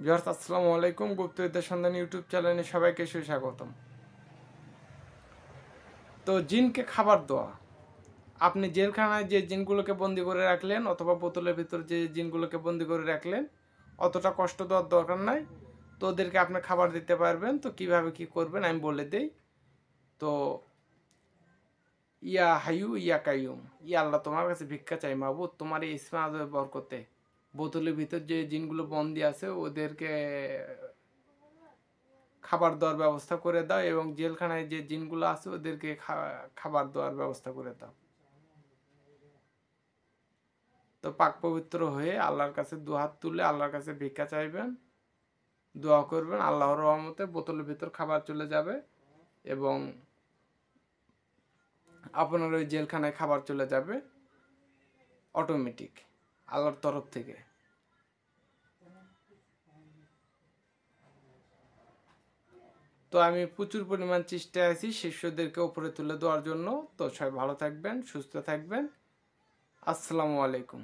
Viewers আসসালামু আলাইকুম। গুপ্তবিদ্যা সন্ধান ইউটিউব চ্যানেলে সবাইকে সুস্বাগতম। তো জিনকে খাবার দেওয়া, আপনি জেলখানায় যে জিনগুলোকে বন্দি করে রাখলেন অথবা বোতলের ভিতর যে জিনগুলোকে বন্দি করে রাখলেন, অতটা কষ্ট দেওয়ার দরকার নাই। তো ওদেরকে আপনি খাবার দিতে পারবেন। তো কিভাবে কি করবেন আমি বলে দেই। তো ইয়া হাইয়ু ইয়া কাইয়ুম, ইয়া আল্লাহ তোমার কাছে ভিক্ষা চাই মাবুদ, তোমার এই ইসমে আযমের বরকতে বোতলের ভিতর যে জিনগুলো বন্দি আছে ওদেরকে খাবার দেওয়ার ব্যবস্থা করে দাও, এবং জেলখানায় যে জিনগুলো আছে ওদেরকে খাবার দেওয়ার ব্যবস্থা করে দাও। তো পাক পবিত্র হয়ে আল্লাহর কাছে দুহাত তুলে আল্লাহর কাছে ভিক্ষা চাইবেন, দোয়া করবেন। আল্লাহর রহমতে বোতলের ভিতর খাবার চলে যাবে এবং আপনার ওই জেলখানায় খাবার চলে যাবে অটোমেটিক আল্লাহর তরফ থেকে। তো আমি প্রচুর পরিমাণ চেষ্টায় আছি শিষ্যদেরকে উপরে তুলে দেওয়ার জন্য। তো সবাই ভালো থাকবেন, সুস্থ থাকবেন। আসসালামু আলাইকুম।